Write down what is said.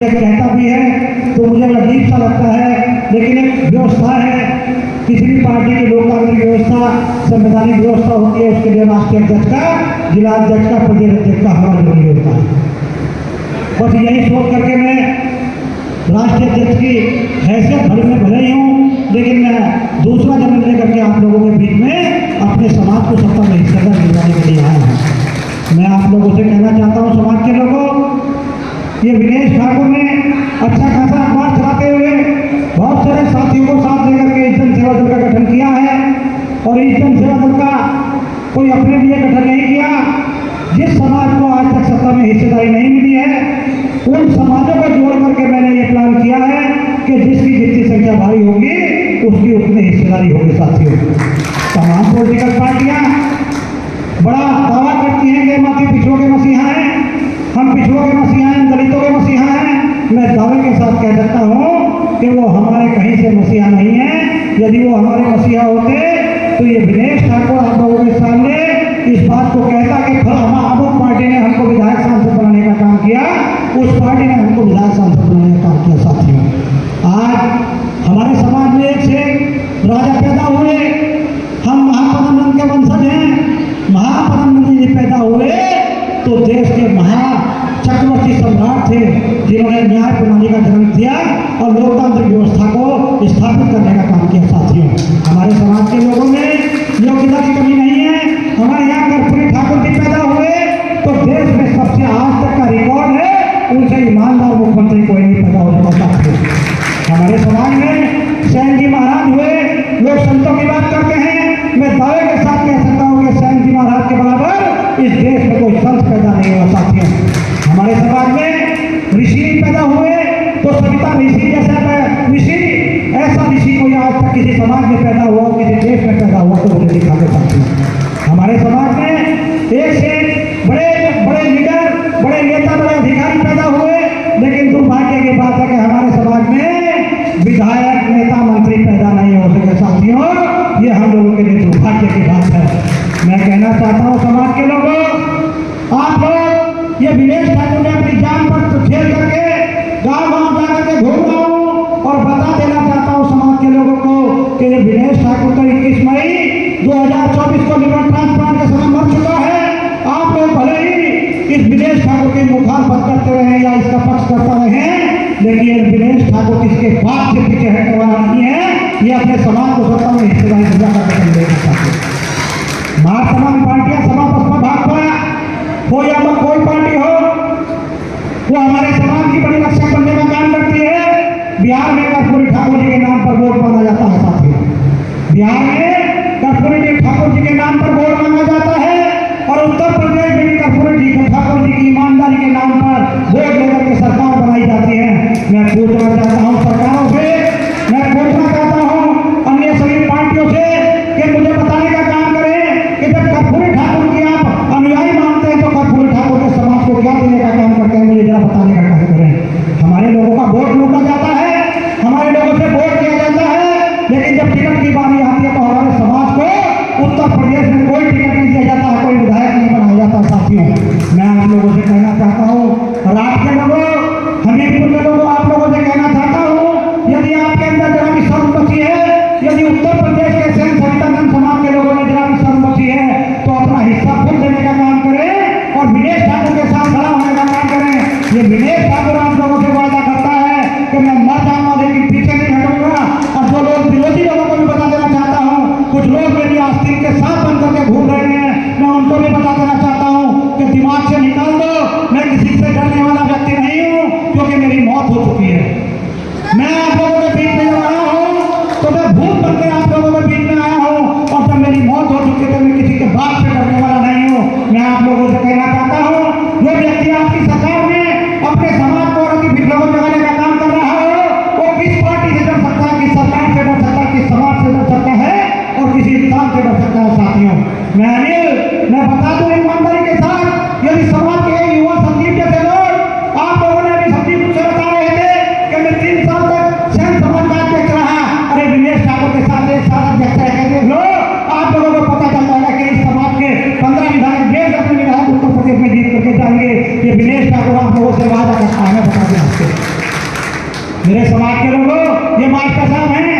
कहता भी है तो मुझे अजीब सा लगता है, लेकिन एक व्यवस्था है, किसी भी पार्टी की लोकतांत्रिक व्यवस्था, संवैधानिक व्यवस्था होती है, उसके लिए राष्ट्रीय अध्यक्ष का, जिला अध्यक्ष का, प्रदेश अध्यक्ष का होना जरूरी होता है। बस यही सोच करके मैं राष्ट्रीय अध्यक्ष की हैसियत भले ही हूँ, लेकिन मैं दूसरा जन्म लेकर के आप लोगों के बीच में अपने समाज को सत्ता में हिस्सेदार दिलाने के लिए आया हूँ। मैं आप लोगों से कहना चाहता हूँ, समाज के लोगों, ये विनेश ठाकुर ने अच्छा खासा अखबार चलाते हुए बहुत सारे साथियों को साथ लेकर के इस जन सेवा दल का गठन किया है, और इस जन सेवा दल का कोई अपने लिए गठन नहीं किया। जिस समाज को आज तक सत्ता में हिस्सेदारी नहीं मिली है, उन समाजों को जोड़ करके मैंने ये प्लान किया है कि जिसकी जितनी संख्या भारी होगी उसकी उतनी हिस्सेदारी होगी। साथियों, तमाम पॉलिटिकल पार्टियां बड़ा दावा करती हैं कि हम पिछड़ों के मसीहा हैं, हम पिछड़ों के मसीहा हैं, दलितों के मसीहा हैं। मैं दावे के साथ कह सकता हूँ कि वो हमारे कहीं से मसीहा नहीं है। यदि वो हमारे मसीहा होते तो ये विनेश ठाकुर आप लोगों के सामने इस बात को कहता कि अमुक पार्टी ने हमको विधायक सांसद बनाने का काम किया, उस पार्टी ने हमको विधायक सांसद बनाने का काम किया। साथियों, आज हमारे समाज में एक से राजा पैदा हुए, हम महापद्मनंद के वंशज हैं। महापद्मनंद जी पैदा हुए तो देश के चक्रवर्ती सम्राट थे, जिन्होंने न्याय प्रणाली का जन्म दिया और लोकतांत्रिक व्यवस्था को स्थापित करने का काम किया। साथियों, हमारे समाज के लोगों में योग्यता की कमी नहीं है। हमारे यहाँ कर्पूरी ठाकुर जी पैदा हुए तो देश में सबसे आज तक का रिकॉर्ड है, उनसे ईमानदार मुख्यमंत्री कोई नहीं पैदा हो सकता। हमारे समाज में सैन जी महाराज हुए, लोग संतों की बात करते हैं, मैं दावे के साथ कह सकता हूँ कि सैन जी महाराज के बराबर इस देश में कोई संत पैदा नहीं हुआ। साथियों, हमारे समाज में ऋषि पैदा हुए तो सविता ऋषि जैसा ऋषि, ऐसा ऋषि कोई आज तक किसी समाज में पैदा हुआ, किसी देश में पैदा हुआ तो मुझे दिखा दे सकते हैं। हमारे समाज में एक से बड़े बड़े लीडर, बड़े नेता, बड़े अधिकारी पैदा हुए, लेकिन दुर्भाग्य की बात है कि हमारे समाज में विधायक, नेता, मंत्री पैदा नहीं हो सके। साथियों, ये हम लोगों के लिए दुर्भाग्य की बात है। मैं कहना चाहता हूँ समाज के लोगों, आप लोग ये विनेश ठाकुर ने अपनी जान पर खेल करके गाँव जाकर के घूम रहा हूँ और बता देना चाहता हूँ समाज के लोगों को कि ये विनेश ठाकुर तो 21 मई 2024 को लिवर ट्रांसप्लांट के समय मर चुका है। आप लोग भले ही इस विनेश ठाकुर की मुखालफत करते रहे या इसका पक्ष करता रहे, लेकिन विनेश ठाकुर किसके बात से पीछे हटने वाला नहीं है। ये अपने समाज को सत्ता में हिस्सेदारी दिला करके देना चाहते हैं। तमाम पार्टियां सभा बसपा भाजपा हो या कोई पार्टी हो, वो हमारे समाज की बड़ी रक्षा करने का काम करती है। बिहार में कर्पूरी ठाकुर जी के नाम पर वोट मांगा जाता है। साथियों, बिहार में कर्पूरी ठाकुर जी के नाम पर वोट मांगा जाता है, और उत्तर प्रदेश में भी कर्पूरी ठाकुर जी की ईमानदारी के नाम पर वोट लेकर के सरकार बनाई जाती है। मैं पूछ मेरे समाज के लोगों, ये मास्टर साहब हैं,